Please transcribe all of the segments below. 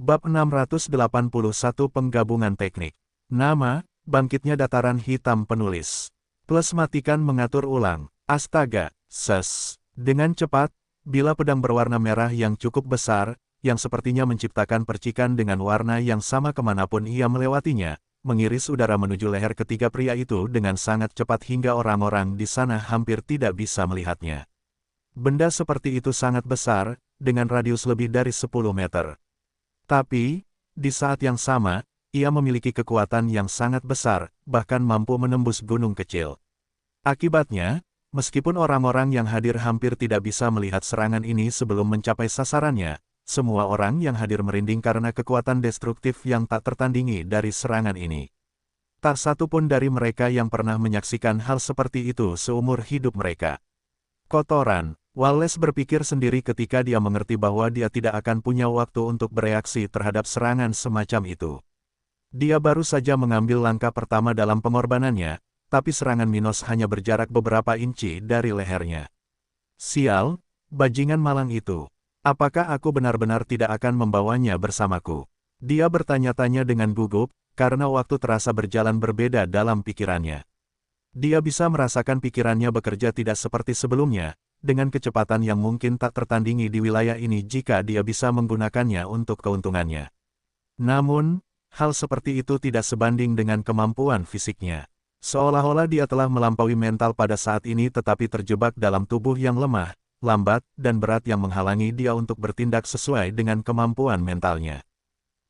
Bab 681 Penggabungan Teknik. Nama, Bangkitnya Dataran Hitam Penulis. Plus matikan mengatur ulang. Astaga, ses. Dengan cepat, bila pedang berwarna merah yang cukup besar, yang sepertinya menciptakan percikan dengan warna yang sama kemanapun ia melewatinya, mengiris udara menuju leher ketiga pria itu dengan sangat cepat hingga orang-orang di sana hampir tidak bisa melihatnya. Benda seperti itu sangat besar, dengan radius lebih dari 10 meter. Tapi, di saat yang sama, ia memiliki kekuatan yang sangat besar, bahkan mampu menembus gunung kecil. Akibatnya, meskipun orang-orang yang hadir hampir tidak bisa melihat serangan ini sebelum mencapai sasarannya, semua orang yang hadir merinding karena kekuatan destruktif yang tak tertandingi dari serangan ini. Tak satu pun dari mereka yang pernah menyaksikan hal seperti itu seumur hidup mereka. Kotoran. Wallace berpikir sendiri ketika dia mengerti bahwa dia tidak akan punya waktu untuk bereaksi terhadap serangan semacam itu. Dia baru saja mengambil langkah pertama dalam pengorbanannya, tapi serangan Minos hanya berjarak beberapa inci dari lehernya. Sial, bajingan malang itu. Apakah aku benar-benar tidak akan membawanya bersamaku? Dia bertanya-tanya dengan gugup, karena waktu terasa berjalan berbeda dalam pikirannya. Dia bisa merasakan pikirannya bekerja tidak seperti sebelumnya, dengan kecepatan yang mungkin tak tertandingi di wilayah ini jika dia bisa menggunakannya untuk keuntungannya. Namun, hal seperti itu tidak sebanding dengan kemampuan fisiknya. Seolah-olah dia telah melampaui mental pada saat ini tetapi terjebak dalam tubuh yang lemah, lambat, dan berat yang menghalangi dia untuk bertindak sesuai dengan kemampuan mentalnya.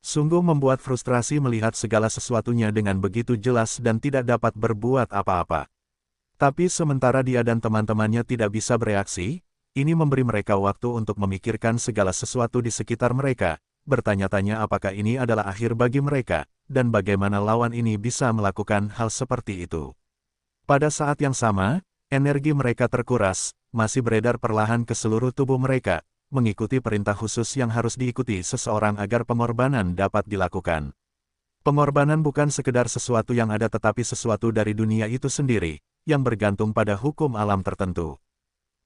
Sungguh membuat frustrasi melihat segala sesuatunya dengan begitu jelas dan tidak dapat berbuat apa-apa. Tapi sementara dia dan teman-temannya tidak bisa bereaksi, ini memberi mereka waktu untuk memikirkan segala sesuatu di sekitar mereka, bertanya-tanya apakah ini adalah akhir bagi mereka, dan bagaimana lawan ini bisa melakukan hal seperti itu. Pada saat yang sama, energi mereka terkuras, masih beredar perlahan ke seluruh tubuh mereka, mengikuti perintah khusus yang harus diikuti seseorang agar pengorbanan dapat dilakukan. Pengorbanan bukan sekedar sesuatu yang ada tetapi sesuatu dari dunia itu sendiri, yang bergantung pada hukum alam tertentu.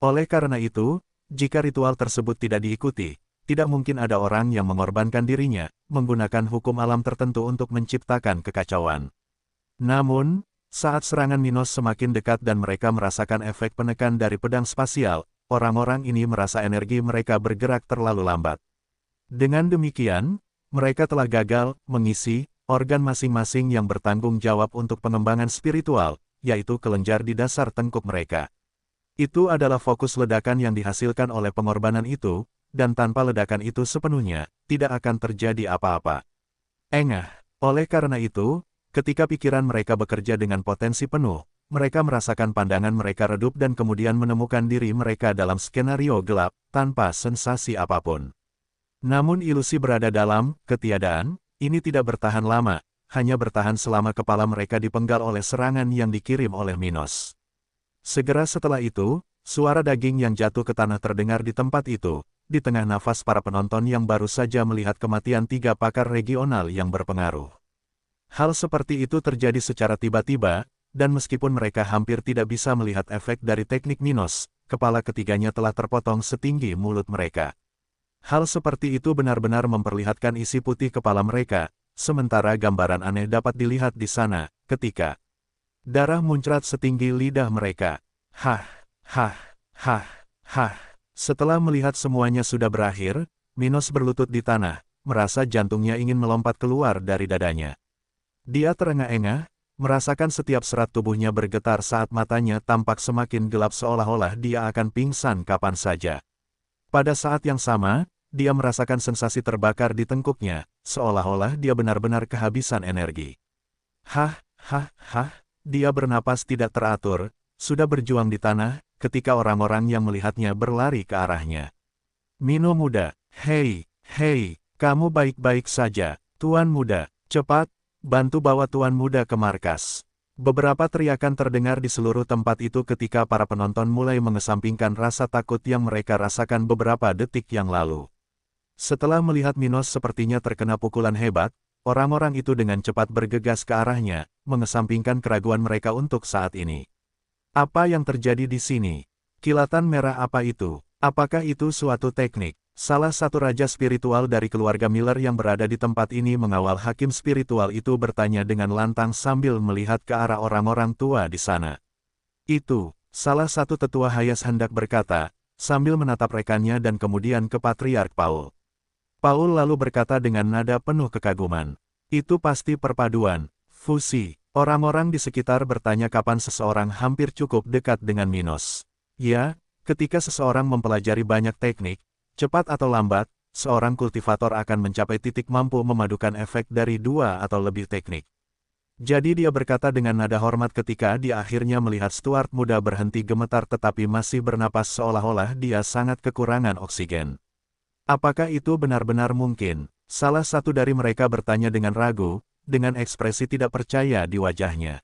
Oleh karena itu, jika ritual tersebut tidak diikuti, tidak mungkin ada orang yang mengorbankan dirinya, menggunakan hukum alam tertentu untuk menciptakan kekacauan. Namun, saat serangan Minos semakin dekat dan mereka merasakan efek penekan dari pedang spasial, orang-orang ini merasa energi mereka bergerak terlalu lambat. Dengan demikian, mereka telah gagal mengisi organ masing-masing yang bertanggung jawab untuk pengembangan spiritual, yaitu kelenjar di dasar tengkuk mereka. Itu adalah fokus ledakan yang dihasilkan oleh pengorbanan itu, dan tanpa ledakan itu sepenuhnya, tidak akan terjadi apa-apa. Engah. Oleh karena itu, ketika pikiran mereka bekerja dengan potensi penuh, mereka merasakan pandangan mereka redup dan kemudian menemukan diri mereka dalam skenario gelap, tanpa sensasi apapun. Namun ilusi berada dalam ketiadaan, ini tidak bertahan lama, hanya bertahan selama kepala mereka dipenggal oleh serangan yang dikirim oleh Minos. Segera setelah itu, suara daging yang jatuh ke tanah terdengar di tempat itu, di tengah nafas para penonton yang baru saja melihat kematian 3 pakar regional yang berpengaruh. Hal seperti itu terjadi secara tiba-tiba, dan meskipun mereka hampir tidak bisa melihat efek dari teknik Minos, kepala ketiganya telah terpotong setinggi mulut mereka. Hal seperti itu benar-benar memperlihatkan isi putih kepala mereka, sementara gambaran aneh dapat dilihat di sana, ketika darah muncrat setinggi lidah mereka. Hah, hah, hah, hah. Setelah melihat semuanya sudah berakhir, Minos berlutut di tanah, merasa jantungnya ingin melompat keluar dari dadanya. Dia terengah-engah, merasakan setiap serat tubuhnya bergetar saat matanya tampak semakin gelap seolah-olah dia akan pingsan kapan saja. Pada saat yang sama, dia merasakan sensasi terbakar di tengkuknya, seolah-olah dia benar-benar kehabisan energi. Hah, hah, hah, dia bernapas tidak teratur, sudah berjuang di tanah, ketika orang-orang yang melihatnya berlari ke arahnya. Mino muda, hei, hei, kamu baik-baik saja, Tuan muda, cepat, bantu bawa Tuan muda ke markas. Beberapa teriakan terdengar di seluruh tempat itu ketika para penonton mulai mengesampingkan rasa takut yang mereka rasakan beberapa detik yang lalu. Setelah melihat Minos sepertinya terkena pukulan hebat, orang-orang itu dengan cepat bergegas ke arahnya, mengesampingkan keraguan mereka untuk saat ini. Apa yang terjadi di sini? Kilatan merah apa itu? Apakah itu suatu teknik? Salah satu raja spiritual dari keluarga Miller yang berada di tempat ini mengawal hakim spiritual itu bertanya dengan lantang sambil melihat ke arah orang-orang tua di sana. Itu, salah satu tetua Hayas hendak berkata, sambil menatap rekannya dan kemudian ke Patriark Paul. Paul lalu berkata dengan nada penuh kekaguman. Itu pasti perpaduan, fusi. Orang-orang di sekitar bertanya kapan seseorang hampir cukup dekat dengan Minos. Ya, ketika seseorang mempelajari banyak teknik, cepat atau lambat, seorang kultivator akan mencapai titik mampu memadukan efek dari dua atau lebih teknik. Jadi dia berkata dengan nada hormat ketika dia akhirnya melihat Stuart muda berhenti gemetar tetapi masih bernapas seolah-olah dia sangat kekurangan oksigen. Apakah itu benar-benar mungkin? Salah satu dari mereka bertanya dengan ragu, dengan ekspresi tidak percaya di wajahnya.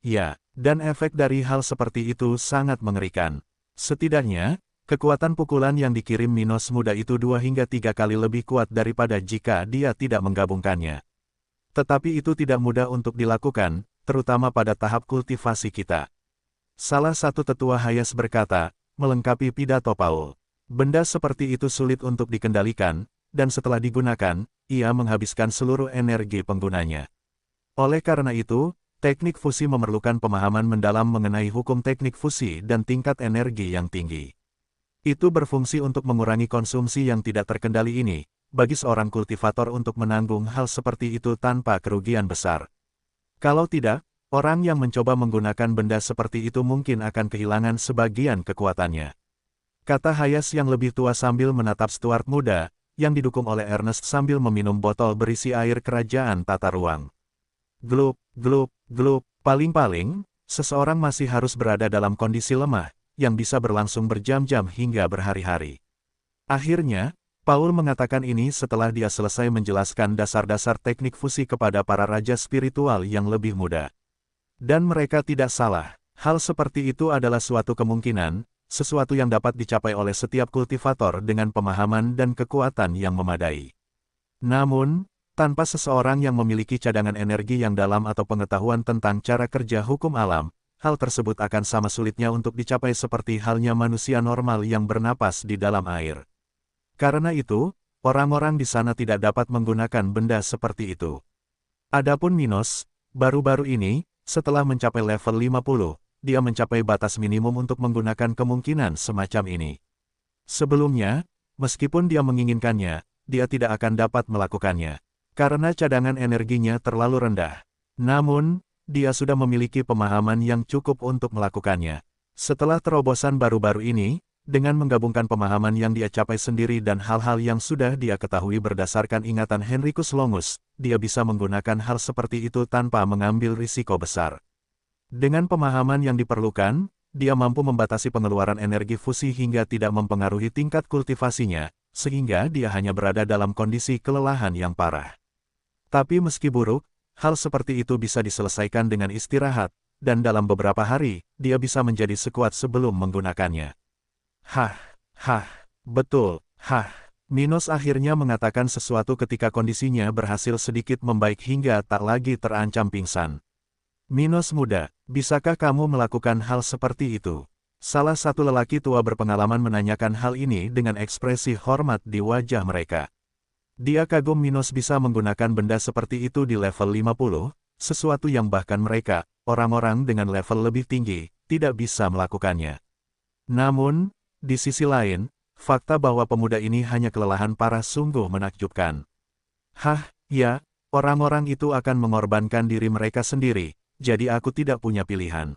Ya, dan efek dari hal seperti itu sangat mengerikan. Setidaknya, kekuatan pukulan yang dikirim Minos muda itu 2 hingga 3 kali lebih kuat daripada jika dia tidak menggabungkannya. Tetapi itu tidak mudah untuk dilakukan, terutama pada tahap kultivasi kita. Salah satu tetua Hayas berkata, melengkapi pidato Paul. Benda seperti itu sulit untuk dikendalikan, dan setelah digunakan, ia menghabiskan seluruh energi penggunanya. Oleh karena itu, teknik fusi memerlukan pemahaman mendalam mengenai hukum teknik fusi dan tingkat energi yang tinggi. Itu berfungsi untuk mengurangi konsumsi yang tidak terkendali ini, bagi seorang kultivator untuk menanggung hal seperti itu tanpa kerugian besar. Kalau tidak, orang yang mencoba menggunakan benda seperti itu mungkin akan kehilangan sebagian kekuatannya. Kata Hayas yang lebih tua sambil menatap Stuart muda, yang didukung oleh Ernest sambil meminum botol berisi air kerajaan tata ruang. Glup, glup, glup, paling-paling, seseorang masih harus berada dalam kondisi lemah, yang bisa berlangsung berjam-jam hingga berhari-hari. Akhirnya, Paul mengatakan ini setelah dia selesai menjelaskan dasar-dasar teknik fusi kepada para raja spiritual yang lebih muda. Dan mereka tidak salah, hal seperti itu adalah suatu kemungkinan, sesuatu yang dapat dicapai oleh setiap kultivator dengan pemahaman dan kekuatan yang memadai. Namun, tanpa seseorang yang memiliki cadangan energi yang dalam atau pengetahuan tentang cara kerja hukum alam, hal tersebut akan sama sulitnya untuk dicapai seperti halnya manusia normal yang bernapas di dalam air. Karena itu, orang-orang di sana tidak dapat menggunakan benda seperti itu. Adapun Minos, baru-baru ini, setelah mencapai level 50, dia mencapai batas minimum untuk menggunakan kemungkinan semacam ini. Sebelumnya, meskipun dia menginginkannya, dia tidak akan dapat melakukannya, karena cadangan energinya terlalu rendah. Namun, dia sudah memiliki pemahaman yang cukup untuk melakukannya. Setelah terobosan baru-baru ini, dengan menggabungkan pemahaman yang dia capai sendiri dan hal-hal yang sudah dia ketahui berdasarkan ingatan Henricus Longus, dia bisa menggunakan hal seperti itu tanpa mengambil risiko besar. Dengan pemahaman yang diperlukan, dia mampu membatasi pengeluaran energi fusi hingga tidak mempengaruhi tingkat kultivasinya, sehingga dia hanya berada dalam kondisi kelelahan yang parah. Tapi meski buruk, hal seperti itu bisa diselesaikan dengan istirahat, dan dalam beberapa hari, dia bisa menjadi sekuat sebelum menggunakannya. Betul, Minos akhirnya mengatakan sesuatu ketika kondisinya berhasil sedikit membaik hingga tak lagi terancam pingsan. Minos muda, bisakah kamu melakukan hal seperti itu? Salah satu lelaki tua berpengalaman menanyakan hal ini dengan ekspresi hormat di wajah mereka. Dia kagum Minos bisa menggunakan benda seperti itu di level 50, sesuatu yang bahkan mereka, orang-orang dengan level lebih tinggi, tidak bisa melakukannya. Namun, di sisi lain, fakta bahwa pemuda ini hanya kelelahan parah sungguh menakjubkan. Ya, orang-orang itu akan mengorbankan diri mereka sendiri. Jadi aku tidak punya pilihan.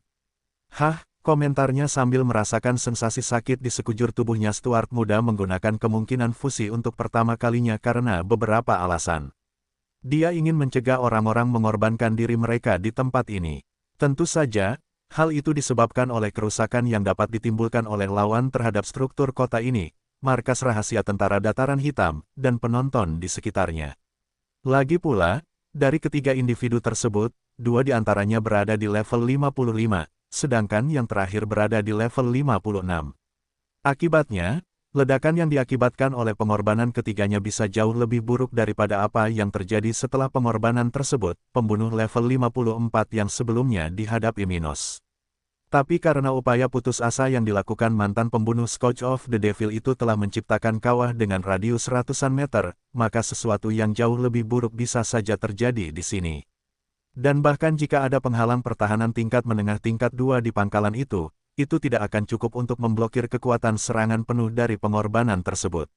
Komentarnya sambil merasakan sensasi sakit di sekujur tubuhnya. Stuart muda menggunakan kemungkinan fusi untuk pertama kalinya karena beberapa alasan. Dia ingin mencegah orang-orang mengorbankan diri mereka di tempat ini. Tentu saja, hal itu disebabkan oleh kerusakan yang dapat ditimbulkan oleh lawan terhadap struktur kota ini, markas rahasia tentara dataran hitam, dan penonton di sekitarnya. Lagi pula, dari ketiga individu tersebut, 2 di antaranya berada di level 55, sedangkan yang terakhir berada di level 56. Akibatnya, ledakan yang diakibatkan oleh pengorbanan ketiganya bisa jauh lebih buruk daripada apa yang terjadi setelah pengorbanan tersebut, pembunuh level 54 yang sebelumnya dihadapi Minos. Tapi karena upaya putus asa yang dilakukan mantan pembunuh Scourge of the Devil itu telah menciptakan kawah dengan radius ratusan meter, maka sesuatu yang jauh lebih buruk bisa saja terjadi di sini. Dan bahkan jika ada penghalang pertahanan tingkat menengah tingkat 2 di pangkalan itu tidak akan cukup untuk memblokir kekuatan serangan penuh dari pengorbanan tersebut.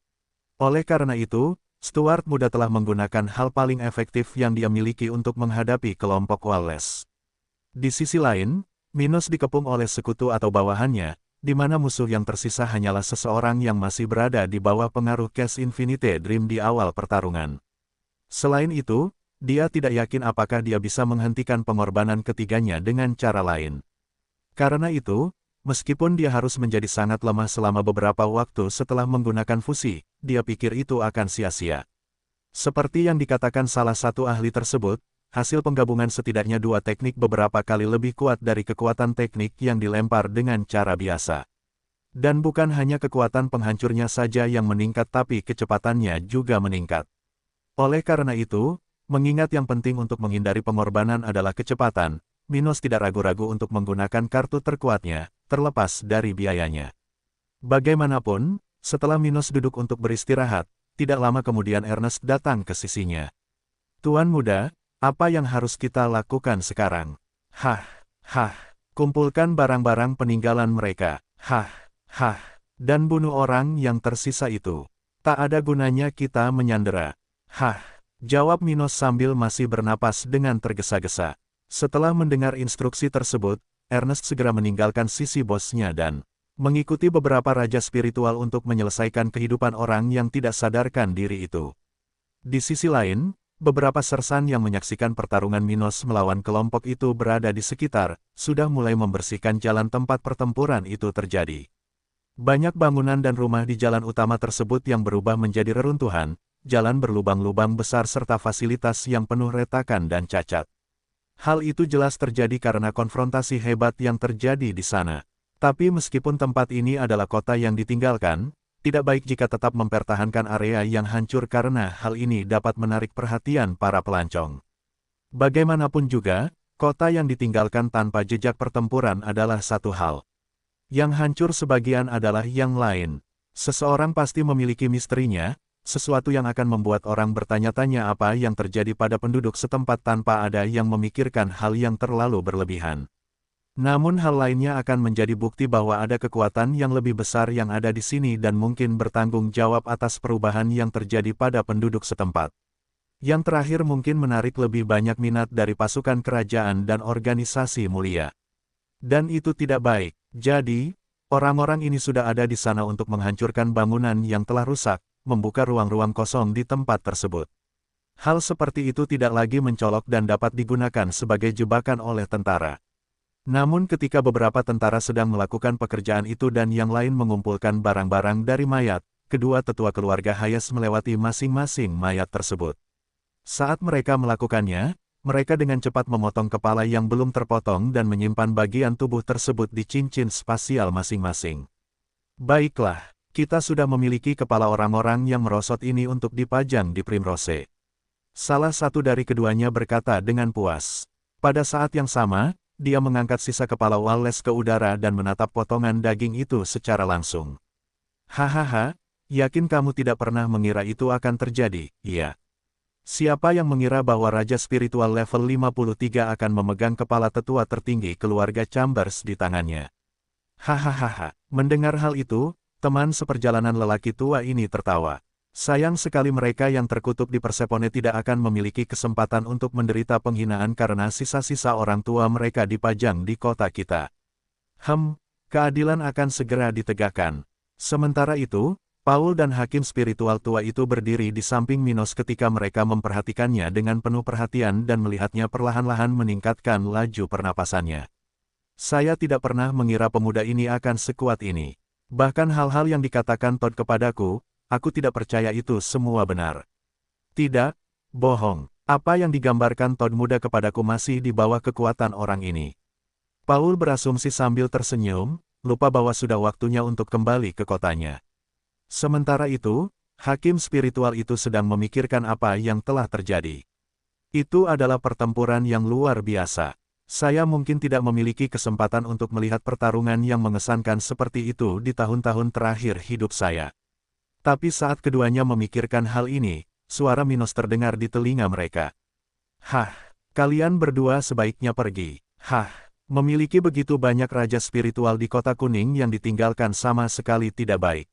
Oleh karena itu, Stuart Muda telah menggunakan hal paling efektif yang dia miliki untuk menghadapi kelompok Wallace. Di sisi lain, Minos dikepung oleh sekutu atau bawahannya, di mana musuh yang tersisa hanyalah seseorang yang masih berada di bawah pengaruh Cash Infinite Dream di awal pertarungan. Selain itu, dia tidak yakin apakah dia bisa menghentikan pengorbanan ketiganya dengan cara lain. Karena itu, meskipun dia harus menjadi sangat lemah selama beberapa waktu setelah menggunakan fusi, dia pikir itu akan sia-sia. Seperti yang dikatakan salah satu ahli tersebut, hasil penggabungan setidaknya 2 teknik beberapa kali lebih kuat dari kekuatan teknik yang dilempar dengan cara biasa. Dan bukan hanya kekuatan penghancurnya saja yang meningkat tapi kecepatannya juga meningkat. Oleh karena itu, mengingat yang penting untuk menghindari pengorbanan adalah kecepatan, Minos tidak ragu-ragu untuk menggunakan kartu terkuatnya, terlepas dari biayanya. Bagaimanapun, setelah Minos duduk untuk beristirahat, tidak lama kemudian Ernest datang ke sisinya. "Tuan Muda, apa yang harus kita lakukan sekarang?" "Hah, kumpulkan barang-barang peninggalan mereka, dan bunuh orang yang tersisa itu. Tak ada gunanya kita menyandera." Jawab Minos sambil masih bernapas dengan tergesa-gesa. Setelah mendengar instruksi tersebut, Ernest segera meninggalkan sisi bosnya dan mengikuti beberapa raja spiritual untuk menyelesaikan kehidupan orang yang tidak sadarkan diri itu. Di sisi lain, beberapa sersan yang menyaksikan pertarungan Minos melawan kelompok itu berada di sekitar, sudah mulai membersihkan jalan tempat pertempuran itu terjadi. Banyak bangunan dan rumah di jalan utama tersebut yang berubah menjadi reruntuhan, jalan berlubang-lubang besar serta fasilitas yang penuh retakan dan cacat. Hal itu jelas terjadi karena konfrontasi hebat yang terjadi di sana. Tapi meskipun tempat ini adalah kota yang ditinggalkan, tidak baik jika tetap mempertahankan area yang hancur karena hal ini dapat menarik perhatian para pelancong. Bagaimanapun juga, kota yang ditinggalkan tanpa jejak pertempuran adalah satu hal. Yang hancur sebagian adalah yang lain. Seseorang pasti memiliki misterinya, sesuatu yang akan membuat orang bertanya-tanya apa yang terjadi pada penduduk setempat tanpa ada yang memikirkan hal yang terlalu berlebihan. Namun hal lainnya akan menjadi bukti bahwa ada kekuatan yang lebih besar yang ada di sini dan mungkin bertanggung jawab atas perubahan yang terjadi pada penduduk setempat. Yang terakhir mungkin menarik lebih banyak minat dari pasukan kerajaan dan organisasi mulia. Dan itu tidak baik. Jadi, orang-orang ini sudah ada di sana untuk menghancurkan bangunan yang telah rusak, membuka ruang-ruang kosong di tempat tersebut. Hal seperti itu tidak lagi mencolok dan dapat digunakan sebagai jebakan oleh tentara. Namun ketika beberapa tentara sedang melakukan pekerjaan itu dan yang lain mengumpulkan barang-barang dari mayat, kedua tetua keluarga Hayes melewati masing-masing mayat tersebut. Saat mereka melakukannya, mereka dengan cepat memotong kepala yang belum terpotong dan menyimpan bagian tubuh tersebut di cincin spasial masing-masing. "Baiklah, kita sudah memiliki kepala orang-orang yang merosot ini untuk dipajang di Primrose." Salah satu dari keduanya berkata dengan puas. Pada saat yang sama, dia mengangkat sisa kepala Wallace ke udara dan menatap potongan daging itu secara langsung. "Hahaha, yakin kamu tidak pernah mengira itu akan terjadi, iya? Siapa yang mengira bahwa Raja Spiritual level 53 akan memegang kepala tetua tertinggi keluarga Chambers di tangannya?" Hahaha, mendengar hal itu, teman seperjalanan lelaki tua ini tertawa. Sayang sekali mereka yang terkutuk di Persepone tidak akan memiliki kesempatan untuk menderita penghinaan karena sisa-sisa orang tua mereka dipajang di kota kita. Keadilan akan segera ditegakkan. Sementara itu, Paul dan hakim spiritual tua itu berdiri di samping Minos ketika mereka memperhatikannya dengan penuh perhatian dan melihatnya perlahan-lahan meningkatkan laju pernapasannya. "Saya tidak pernah mengira pemuda ini akan sekuat ini. Bahkan hal-hal yang dikatakan Todd kepadaku, aku tidak percaya itu semua benar." "Tidak, bohong. Apa yang digambarkan Todd muda kepadaku masih di bawah kekuatan orang ini." Paul berasumsi sambil tersenyum, lupa bahwa sudah waktunya untuk kembali ke kotanya. Sementara itu, hakim spiritual itu sedang memikirkan apa yang telah terjadi. Itu adalah pertempuran yang luar biasa. Saya mungkin tidak memiliki kesempatan untuk melihat pertarungan yang mengesankan seperti itu di tahun-tahun terakhir hidup saya. Tapi saat keduanya memikirkan hal ini, suara Minos terdengar di telinga mereka. Hah, kalian berdua sebaiknya pergi. Hah, memiliki begitu banyak raja spiritual di kota kuning yang ditinggalkan sama sekali tidak baik.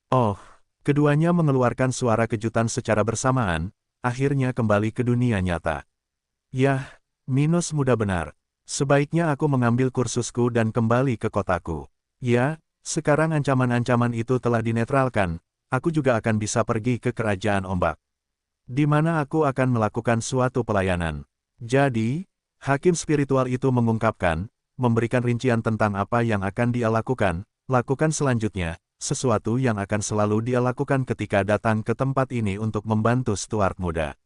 Oh, keduanya mengeluarkan suara kejutan secara bersamaan, akhirnya kembali ke dunia nyata. Yah, Minos muda benar. Sebaiknya aku mengambil kursusku dan kembali ke kotaku. Ya, sekarang ancaman-ancaman itu telah dinetralkan, aku juga akan bisa pergi ke kerajaan ombak, di mana aku akan melakukan suatu pelayanan. Jadi, hakim spiritual itu mengungkapkan, memberikan rincian tentang apa yang akan dia lakukan selanjutnya, sesuatu yang akan selalu dia lakukan ketika datang ke tempat ini untuk membantu Stuart muda.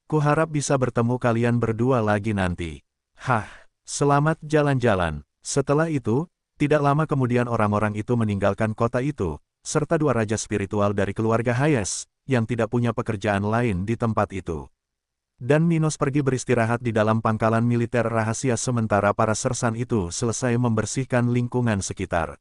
Kuharap bisa bertemu kalian berdua lagi nanti. Hah, selamat jalan-jalan. Setelah itu, tidak lama kemudian orang-orang itu meninggalkan kota itu, serta dua raja spiritual dari keluarga Hayes, yang tidak punya pekerjaan lain di tempat itu. Dan Minos pergi beristirahat di dalam pangkalan militer rahasia sementara para sersan itu selesai membersihkan lingkungan sekitar.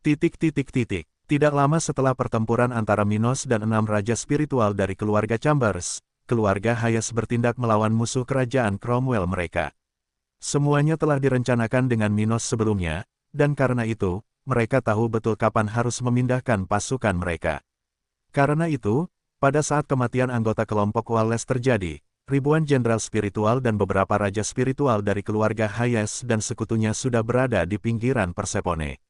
Tidak lama setelah pertempuran antara Minos dan 6 raja spiritual dari keluarga Chambers, keluarga Hayes bertindak melawan musuh kerajaan Cromwell mereka. Semuanya telah direncanakan dengan Minos sebelumnya, dan karena itu, mereka tahu betul kapan harus memindahkan pasukan mereka. Karena itu, pada saat kematian anggota kelompok Wallace terjadi, ribuan jenderal spiritual dan beberapa raja spiritual dari keluarga Hayes dan sekutunya sudah berada di pinggiran Persepone.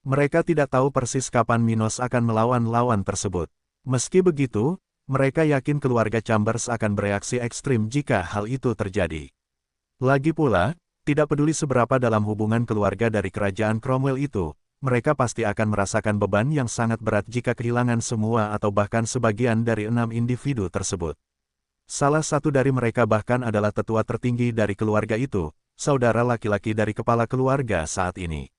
Mereka tidak tahu persis kapan Minos akan melawan lawan tersebut. Meski begitu, mereka yakin keluarga Chambers akan bereaksi ekstrim jika hal itu terjadi. Lagi pula, tidak peduli seberapa dalam hubungan keluarga dari kerajaan Cromwell itu, mereka pasti akan merasakan beban yang sangat berat jika kehilangan semua atau bahkan sebagian dari 6 individu tersebut. Salah satu dari mereka bahkan adalah tetua tertinggi dari keluarga itu, saudara laki-laki dari kepala keluarga saat ini.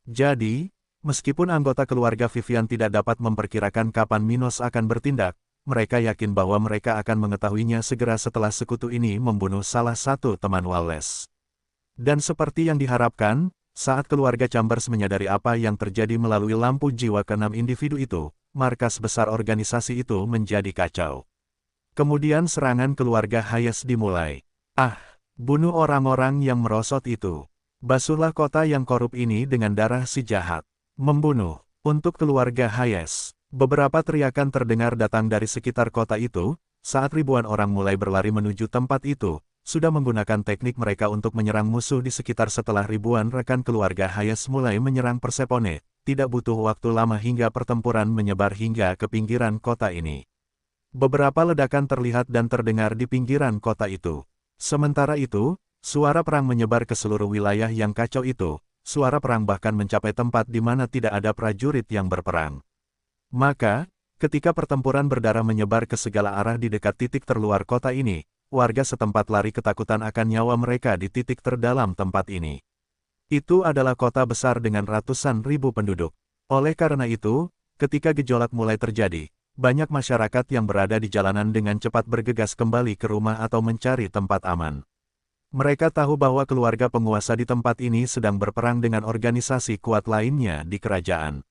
Jadi, meskipun anggota keluarga Vivian tidak dapat memperkirakan kapan Minos akan bertindak, mereka yakin bahwa mereka akan mengetahuinya segera setelah sekutu ini membunuh salah satu teman Wallace. Dan seperti yang diharapkan, saat keluarga Chambers menyadari apa yang terjadi melalui lampu jiwa ke-6 individu itu, markas besar organisasi itu menjadi kacau. Kemudian serangan keluarga Hayes dimulai. Bunuh orang-orang yang merosot itu. Basuhlah kota yang korup ini dengan darah si jahat. Membunuh. Untuk keluarga Hayes. Beberapa teriakan terdengar datang dari sekitar kota itu, saat ribuan orang mulai berlari menuju tempat itu, sudah menggunakan teknik mereka untuk menyerang musuh di sekitar setelah ribuan rekan keluarga Hayes mulai menyerang Persepone. Tidak butuh waktu lama hingga pertempuran menyebar hingga ke pinggiran kota ini. Beberapa ledakan terlihat dan terdengar di pinggiran kota itu. Sementara itu, suara perang menyebar ke seluruh wilayah yang kacau itu, suara perang bahkan mencapai tempat di mana tidak ada prajurit yang berperang. Maka, ketika pertempuran berdarah menyebar ke segala arah di dekat titik terluar kota ini, warga setempat lari ketakutan akan nyawa mereka di titik terdalam tempat ini. Itu adalah kota besar dengan ratusan ribu penduduk. Oleh karena itu, ketika gejolak mulai terjadi, banyak masyarakat yang berada di jalanan dengan cepat bergegas kembali ke rumah atau mencari tempat aman. Mereka tahu bahwa keluarga penguasa di tempat ini sedang berperang dengan organisasi kuat lainnya di kerajaan.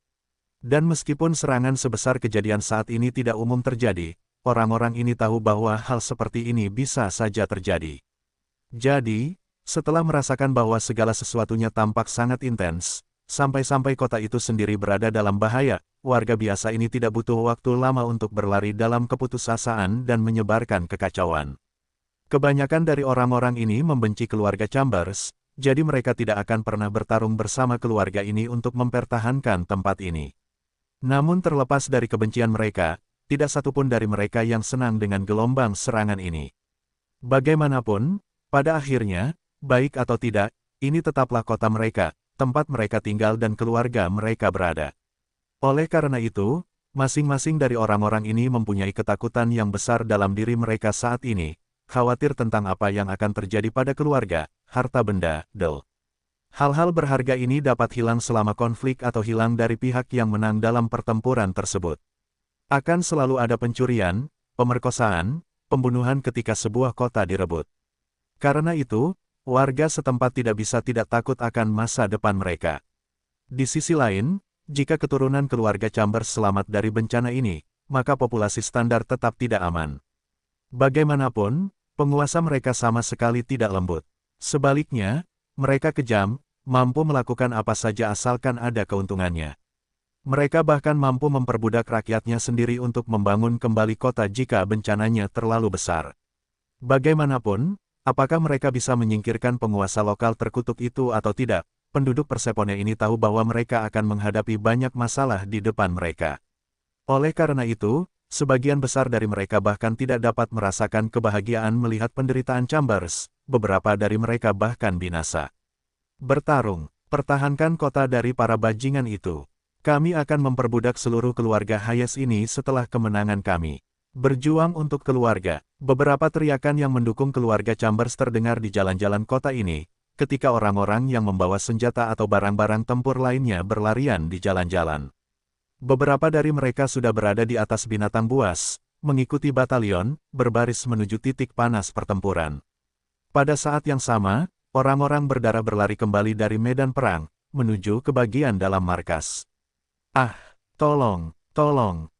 Dan meskipun serangan sebesar kejadian saat ini tidak umum terjadi, orang-orang ini tahu bahwa hal seperti ini bisa saja terjadi. Jadi, setelah merasakan bahwa segala sesuatunya tampak sangat intens, sampai-sampai kota itu sendiri berada dalam bahaya, warga biasa ini tidak butuh waktu lama untuk berlari dalam keputusasaan dan menyebarkan kekacauan. Kebanyakan dari orang-orang ini membenci keluarga Chambers, jadi mereka tidak akan pernah bertarung bersama keluarga ini untuk mempertahankan tempat ini. Namun terlepas dari kebencian mereka, tidak satupun dari mereka yang senang dengan gelombang serangan ini. Bagaimanapun, pada akhirnya, baik atau tidak, ini tetaplah kota mereka, tempat mereka tinggal dan keluarga mereka berada. Oleh karena itu, masing-masing dari orang-orang ini mempunyai ketakutan yang besar dalam diri mereka saat ini, khawatir tentang apa yang akan terjadi pada keluarga, harta benda, hal-hal berharga ini dapat hilang selama konflik atau hilang dari pihak yang menang dalam pertempuran tersebut. Akan selalu ada pencurian, pemerkosaan, pembunuhan ketika sebuah kota direbut. Karena itu, warga setempat tidak bisa tidak takut akan masa depan mereka. Di sisi lain, jika keturunan keluarga Chambers selamat dari bencana ini, maka populasi standar tetap tidak aman. Bagaimanapun, penguasa mereka sama sekali tidak lembut. Sebaliknya, mereka kejam, mampu melakukan apa saja asalkan ada keuntungannya. Mereka bahkan mampu memperbudak rakyatnya sendiri untuk membangun kembali kota jika bencananya terlalu besar. Bagaimanapun, apakah mereka bisa menyingkirkan penguasa lokal terkutuk itu atau tidak, penduduk Persepone ini tahu bahwa mereka akan menghadapi banyak masalah di depan mereka. Oleh karena itu, sebagian besar dari mereka bahkan tidak dapat merasakan kebahagiaan melihat penderitaan Chambers, beberapa dari mereka bahkan binasa. Bertarung, pertahankan kota dari para bajingan itu. Kami akan memperbudak seluruh keluarga Hayes ini setelah kemenangan kami. Berjuang untuk keluarga. Beberapa teriakan yang mendukung keluarga Chambers terdengar di jalan-jalan kota ini, ketika orang-orang yang membawa senjata atau barang-barang tempur lainnya berlarian di jalan-jalan. Beberapa dari mereka sudah berada di atas binatang buas, mengikuti batalion, berbaris menuju titik panas pertempuran. Pada saat yang sama, orang-orang berdarah berlari kembali dari medan perang, menuju ke bagian dalam markas. Ah, tolong,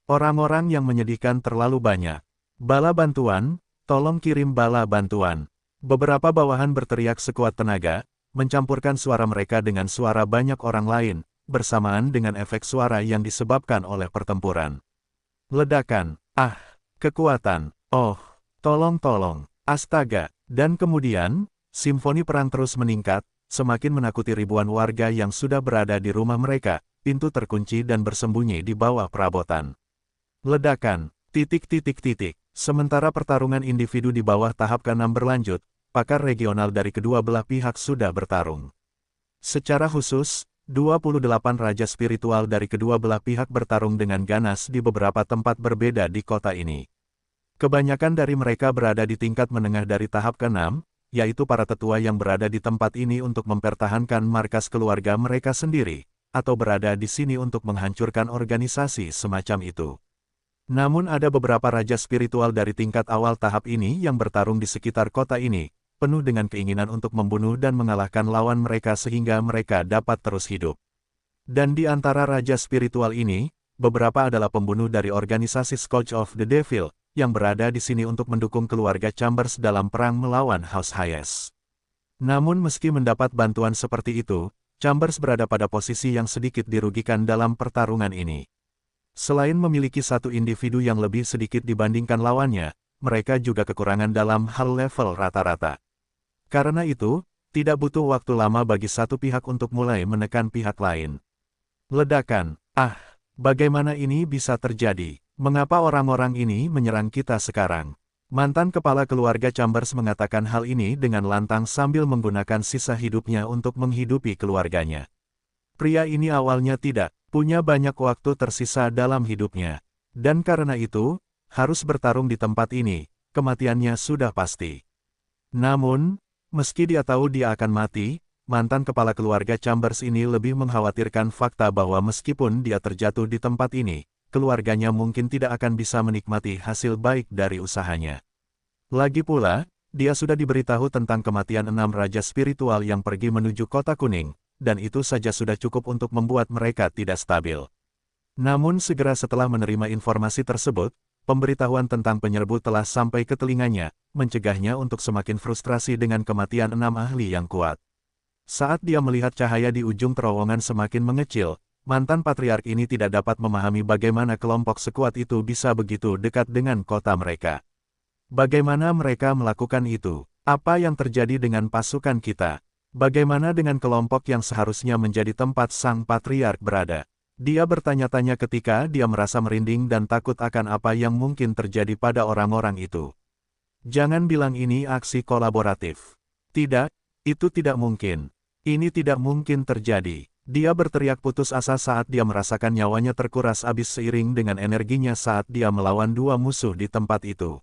orang-orang yang menyedihkan terlalu banyak. Bala bantuan, tolong kirim bala bantuan. Beberapa bawahan berteriak sekuat tenaga, mencampurkan suara mereka dengan suara banyak orang lain, bersamaan dengan efek suara yang disebabkan oleh pertempuran. Ledakan, kekuatan, tolong, astaga, dan kemudian, simfoni perang terus meningkat, semakin menakuti ribuan warga yang sudah berada di rumah mereka. Pintu terkunci dan bersembunyi di bawah perabotan. Ledakan, Sementara pertarungan individu di bawah tahap ke-6 berlanjut, pakar regional dari kedua belah pihak sudah bertarung. Secara khusus, 28 raja spiritual dari kedua belah pihak bertarung dengan ganas di beberapa tempat berbeda di kota ini. Kebanyakan dari mereka berada di tingkat menengah dari tahap ke-6, yaitu para tetua yang berada di tempat ini untuk mempertahankan markas keluarga mereka sendiri, atau berada di sini untuk menghancurkan organisasi semacam itu. Namun ada beberapa raja spiritual dari tingkat awal tahap ini yang bertarung di sekitar kota ini, penuh dengan keinginan untuk membunuh dan mengalahkan lawan mereka sehingga mereka dapat terus hidup. Dan di antara raja spiritual ini, beberapa adalah pembunuh dari organisasi Scourge of the Devil, yang berada di sini untuk mendukung keluarga Chambers dalam perang melawan House Hayes. Namun meski mendapat bantuan seperti itu, Chambers berada pada posisi yang sedikit dirugikan dalam pertarungan ini. Selain memiliki satu individu yang lebih sedikit dibandingkan lawannya, mereka juga kekurangan dalam hal level rata-rata. Karena itu, tidak butuh waktu lama bagi satu pihak untuk mulai menekan pihak lain. Ledakan, bagaimana ini bisa terjadi? Mengapa orang-orang ini menyerang kita sekarang? Mantan kepala keluarga Chambers mengatakan hal ini dengan lantang sambil menggunakan sisa hidupnya untuk menghidupi keluarganya. Pria ini awalnya tidak punya banyak waktu tersisa dalam hidupnya. Dan karena itu, harus bertarung di tempat ini, kematiannya sudah pasti. Namun, meski dia tahu dia akan mati, mantan kepala keluarga Chambers ini lebih mengkhawatirkan fakta bahwa meskipun dia terjatuh di tempat ini, keluarganya mungkin tidak akan bisa menikmati hasil baik dari usahanya. Lagi pula, dia sudah diberitahu tentang kematian 6 raja spiritual yang pergi menuju Kota Kuning, dan itu saja sudah cukup untuk membuat mereka tidak stabil. Namun segera setelah menerima informasi tersebut, pemberitahuan tentang penyerbu telah sampai ke telinganya, mencegahnya untuk semakin frustrasi dengan kematian 6 ahli yang kuat. Saat dia melihat cahaya di ujung terowongan semakin mengecil, mantan patriark ini tidak dapat memahami bagaimana kelompok sekuat itu bisa begitu dekat dengan kota mereka. Bagaimana mereka melakukan itu? Apa yang terjadi dengan pasukan kita? Bagaimana dengan kelompok yang seharusnya menjadi tempat sang patriark berada? Dia bertanya-tanya ketika dia merasa merinding dan takut akan apa yang mungkin terjadi pada orang-orang itu. Jangan bilang ini aksi kolaboratif. Tidak, itu tidak mungkin. Ini tidak mungkin terjadi. Dia berteriak putus asa saat dia merasakan nyawanya terkuras habis seiring dengan energinya saat dia melawan 2 musuh di tempat itu.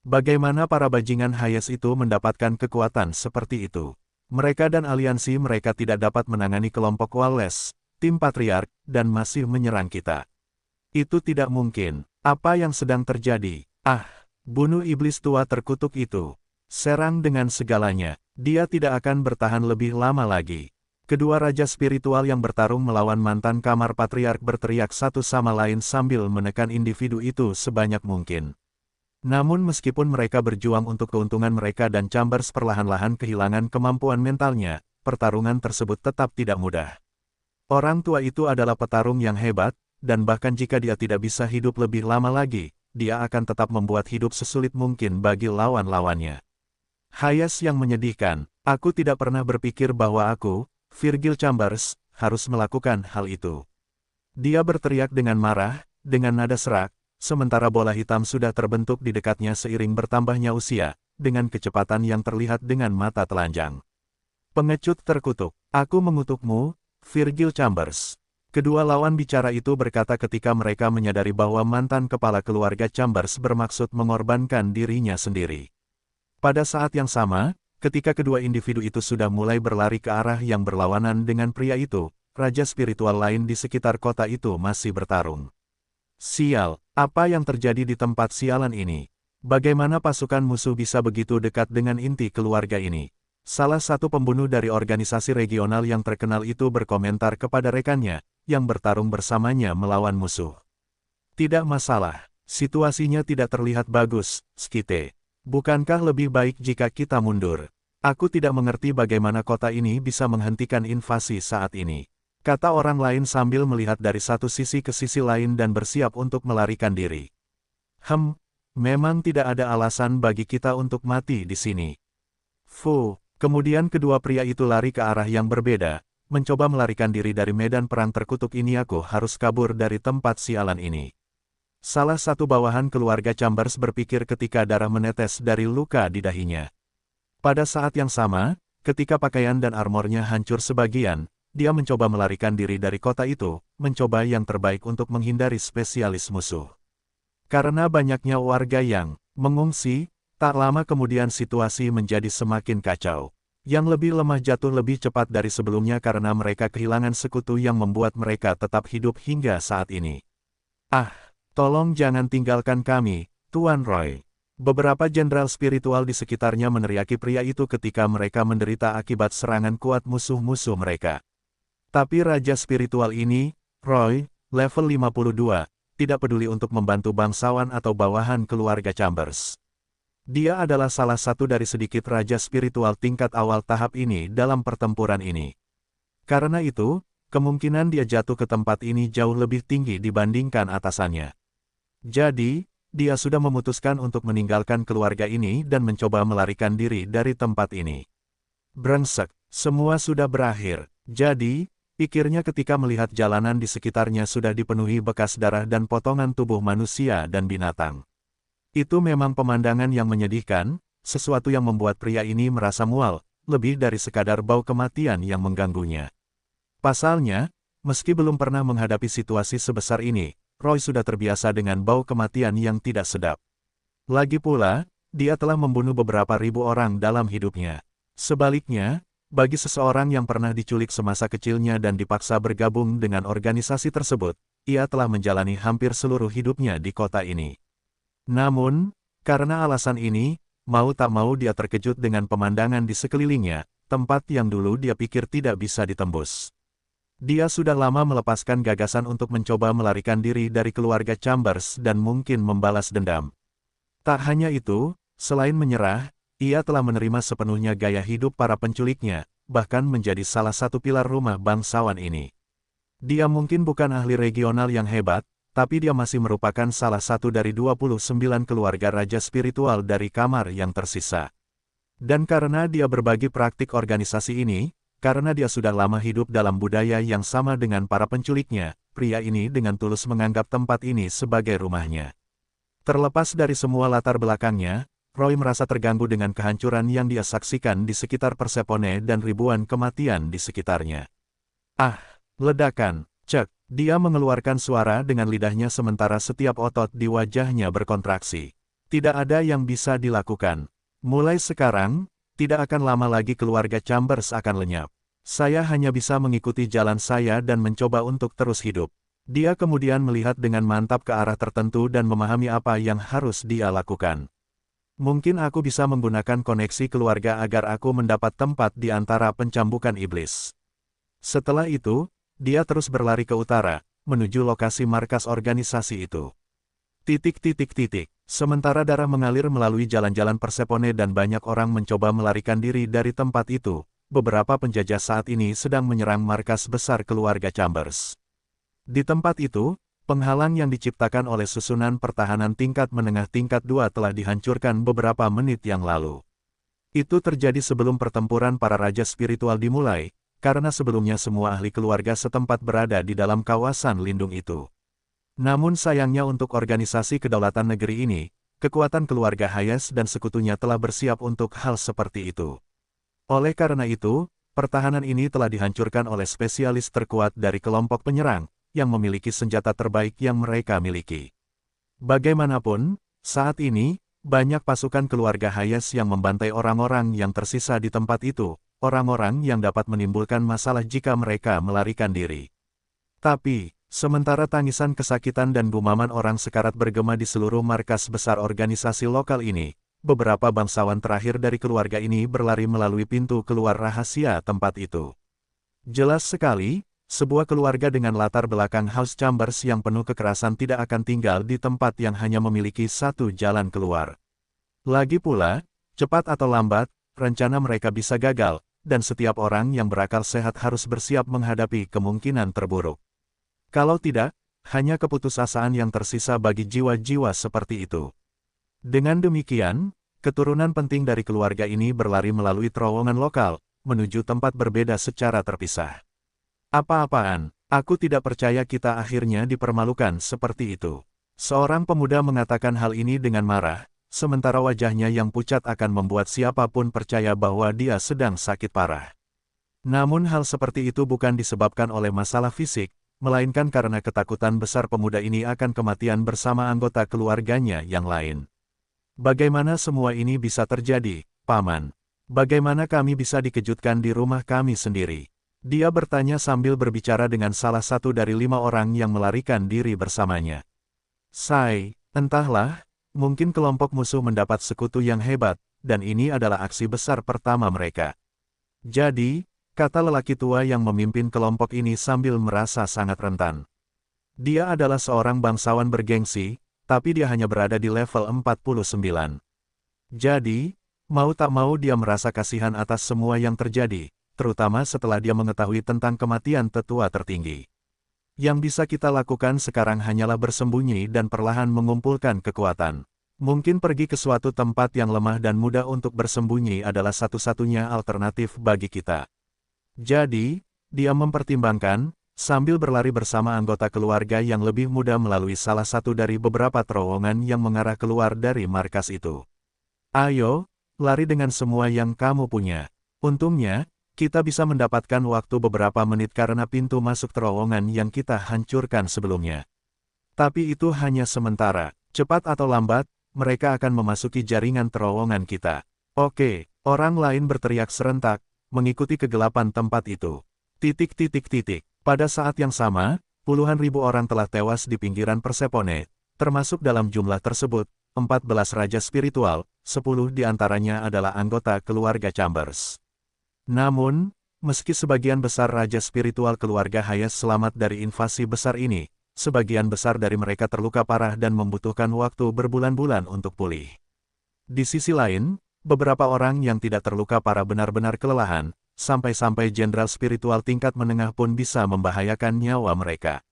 Bagaimana para bajingan Hayes itu mendapatkan kekuatan seperti itu? Mereka dan aliansi mereka tidak dapat menangani kelompok Wallace, tim patriark, dan masih menyerang kita. Itu tidak mungkin. Apa yang sedang terjadi? Bunuh iblis tua terkutuk itu. Serang dengan segalanya. Dia tidak akan bertahan lebih lama lagi. Kedua raja spiritual yang bertarung melawan mantan kamar patriark berteriak satu sama lain sambil menekan individu itu sebanyak mungkin. Namun meskipun mereka berjuang untuk keuntungan mereka dan Chambers perlahan-lahan kehilangan kemampuan mentalnya, pertarungan tersebut tetap tidak mudah. Orang tua itu adalah petarung yang hebat, dan bahkan jika dia tidak bisa hidup lebih lama lagi, dia akan tetap membuat hidup sesulit mungkin bagi lawan-lawannya. Hayes yang menyedihkan, aku tidak pernah berpikir bahwa aku, Virgil Chambers, harus melakukan hal itu. Dia berteriak dengan marah, dengan nada serak, sementara bola hitam sudah terbentuk di dekatnya seiring bertambahnya usia, dengan kecepatan yang terlihat dengan mata telanjang. Pengecut terkutuk, aku mengutukmu, Virgil Chambers. Kedua lawan bicara itu berkata ketika mereka menyadari bahwa mantan kepala keluarga Chambers bermaksud mengorbankan dirinya sendiri. Pada saat yang sama, ketika kedua individu itu sudah mulai berlari ke arah yang berlawanan dengan pria itu, raja spiritual lain di sekitar kota itu masih bertarung. Sial, apa yang terjadi di tempat sialan ini? Bagaimana pasukan musuh bisa begitu dekat dengan inti keluarga ini? Salah satu pembunuh dari organisasi regional yang terkenal itu berkomentar kepada rekannya, yang bertarung bersamanya melawan musuh. Tidak masalah, situasinya tidak terlihat bagus, Skite. Bukankah lebih baik jika kita mundur? Aku tidak mengerti bagaimana kota ini bisa menghentikan invasi saat ini, kata orang lain sambil melihat dari satu sisi ke sisi lain dan bersiap untuk melarikan diri. Memang tidak ada alasan bagi kita untuk mati di sini. Kemudian kedua pria itu lari ke arah yang berbeda, mencoba melarikan diri dari medan perang terkutuk ini. Aku harus kabur dari tempat sialan ini. Salah satu bawahan keluarga Chambers berpikir ketika darah menetes dari luka di dahinya. Pada saat yang sama, ketika pakaian dan armornya hancur sebagian, dia mencoba melarikan diri dari kota itu, mencoba yang terbaik untuk menghindari spesialis musuh. Karena banyaknya warga yang mengungsi, tak lama kemudian situasi menjadi semakin kacau. Yang lebih lemah jatuh lebih cepat dari sebelumnya karena mereka kehilangan sekutu yang membuat mereka tetap hidup hingga saat ini. Tolong jangan tinggalkan kami, Tuan Roy. Beberapa jenderal spiritual di sekitarnya meneriaki pria itu ketika mereka menderita akibat serangan kuat musuh-musuh mereka. Tapi raja spiritual ini, Roy, level 52, tidak peduli untuk membantu bangsawan atau bawahan keluarga Chambers. Dia adalah salah satu dari sedikit raja spiritual tingkat awal tahap ini dalam pertempuran ini. Karena itu, kemungkinan dia jatuh ke tempat ini jauh lebih tinggi dibandingkan atasannya. Jadi, dia sudah memutuskan untuk meninggalkan keluarga ini dan mencoba melarikan diri dari tempat ini. Brengsek, semua sudah berakhir. Jadi, pikirnya ketika melihat jalanan di sekitarnya sudah dipenuhi bekas darah dan potongan tubuh manusia dan binatang. Itu memang pemandangan yang menyedihkan, sesuatu yang membuat pria ini merasa mual, lebih dari sekadar bau kematian yang mengganggunya. Pasalnya, meski belum pernah menghadapi situasi sebesar ini, Roy sudah terbiasa dengan bau kematian yang tidak sedap. Lagi pula, dia telah membunuh beberapa ribu orang dalam hidupnya. Sebaliknya, bagi seseorang yang pernah diculik semasa kecilnya dan dipaksa bergabung dengan organisasi tersebut, ia telah menjalani hampir seluruh hidupnya di kota ini. Namun, karena alasan ini, mau tak mau dia terkejut dengan pemandangan di sekelilingnya, tempat yang dulu dia pikir tidak bisa ditembus. Dia sudah lama melepaskan gagasan untuk mencoba melarikan diri dari keluarga Chambers dan mungkin membalas dendam. Tak hanya itu, selain menyerah, ia telah menerima sepenuhnya gaya hidup para penculiknya, bahkan menjadi salah satu pilar rumah bangsawan ini. Dia mungkin bukan ahli regional yang hebat, tapi dia masih merupakan salah satu dari 29 keluarga raja spiritual dari kamar yang tersisa. Dan karena dia berbagi praktik organisasi ini, karena dia sudah lama hidup dalam budaya yang sama dengan para penculiknya, pria ini dengan tulus menganggap tempat ini sebagai rumahnya. Terlepas dari semua latar belakangnya, Roy merasa terganggu dengan kehancuran yang dia saksikan di sekitar Persepone dan ribuan kematian di sekitarnya. Ledakan, cek, dia mengeluarkan suara dengan lidahnya sementara setiap otot di wajahnya berkontraksi. Tidak ada yang bisa dilakukan. Mulai sekarang, tidak akan lama lagi keluarga Chambers akan lenyap. Saya hanya bisa mengikuti jalan saya dan mencoba untuk terus hidup. Dia kemudian melihat dengan mantap ke arah tertentu dan memahami apa yang harus dia lakukan. Mungkin aku bisa menggunakan koneksi keluarga agar aku mendapat tempat di antara pencambukan iblis. Setelah itu, dia terus berlari ke utara, menuju lokasi markas organisasi itu. Titik titik titik. Sementara darah mengalir melalui jalan-jalan Persepone dan banyak orang mencoba melarikan diri dari tempat itu, beberapa penjajah saat ini sedang menyerang markas besar keluarga Chambers. Di tempat itu, penghalang yang diciptakan oleh susunan pertahanan tingkat menengah tingkat 2 telah dihancurkan beberapa menit yang lalu. Itu terjadi sebelum pertempuran para raja spiritual dimulai, karena sebelumnya semua ahli keluarga setempat berada di dalam kawasan lindung itu. Namun sayangnya untuk organisasi kedaulatan negeri ini, kekuatan keluarga Hayes dan sekutunya telah bersiap untuk hal seperti itu. Oleh karena itu, pertahanan ini telah dihancurkan oleh spesialis terkuat dari kelompok penyerang, yang memiliki senjata terbaik yang mereka miliki. Bagaimanapun, saat ini, banyak pasukan keluarga Hayes yang membantai orang-orang yang tersisa di tempat itu, orang-orang yang dapat menimbulkan masalah jika mereka melarikan diri. Tapi, sementara tangisan kesakitan dan gumaman orang sekarat bergema di seluruh markas besar organisasi lokal ini, beberapa bangsawan terakhir dari keluarga ini berlari melalui pintu keluar rahasia tempat itu. Jelas sekali, sebuah keluarga dengan latar belakang House Chambers yang penuh kekerasan tidak akan tinggal di tempat yang hanya memiliki satu jalan keluar. Lagi pula, cepat atau lambat, rencana mereka bisa gagal, dan setiap orang yang berakal sehat harus bersiap menghadapi kemungkinan terburuk. Kalau tidak, hanya keputusasaan yang tersisa bagi jiwa-jiwa seperti itu. Dengan demikian, keturunan penting dari keluarga ini berlari melalui terowongan lokal, menuju tempat berbeda secara terpisah. Apa-apaan, aku tidak percaya kita akhirnya dipermalukan seperti itu. Seorang pemuda mengatakan hal ini dengan marah, sementara wajahnya yang pucat akan membuat siapapun percaya bahwa dia sedang sakit parah. Namun hal seperti itu bukan disebabkan oleh masalah fisik, melainkan karena ketakutan besar pemuda ini akan kematian bersama anggota keluarganya yang lain. Bagaimana semua ini bisa terjadi, Paman? Bagaimana kami bisa dikejutkan di rumah kami sendiri? Dia bertanya sambil berbicara dengan salah satu dari 5 orang yang melarikan diri bersamanya. Entahlah, mungkin kelompok musuh mendapat sekutu yang hebat, dan ini adalah aksi besar pertama mereka. Jadi, kata lelaki tua yang memimpin kelompok ini sambil merasa sangat rentan. Dia adalah seorang bangsawan bergengsi, tapi dia hanya berada di level 49. Jadi, mau tak mau dia merasa kasihan atas semua yang terjadi, terutama setelah dia mengetahui tentang kematian tetua tertinggi. Yang bisa kita lakukan sekarang hanyalah bersembunyi dan perlahan mengumpulkan kekuatan. Mungkin pergi ke suatu tempat yang lemah dan mudah untuk bersembunyi adalah satu-satunya alternatif bagi kita. Jadi, dia mempertimbangkan, sambil berlari bersama anggota keluarga yang lebih muda melalui salah satu dari beberapa terowongan yang mengarah keluar dari markas itu. Ayo, lari dengan semua yang kamu punya. Untungnya, kita bisa mendapatkan waktu beberapa menit karena pintu masuk terowongan yang kita hancurkan sebelumnya. Tapi itu hanya sementara, cepat atau lambat, mereka akan memasuki jaringan terowongan kita. Oke, orang lain berteriak serentak, mengikuti kegelapan tempat itu. Pada saat yang sama, puluhan ribu orang telah tewas di pinggiran Persepone, termasuk dalam jumlah tersebut, 14 raja spiritual, 10 diantaranya adalah anggota keluarga Chambers. Namun, meski sebagian besar raja spiritual keluarga Hayes selamat dari invasi besar ini, sebagian besar dari mereka terluka parah dan membutuhkan waktu berbulan-bulan untuk pulih. Di sisi lain, beberapa orang yang tidak terluka parah benar-benar kelelahan, sampai-sampai jenderal spiritual tingkat menengah pun bisa membahayakan nyawa mereka.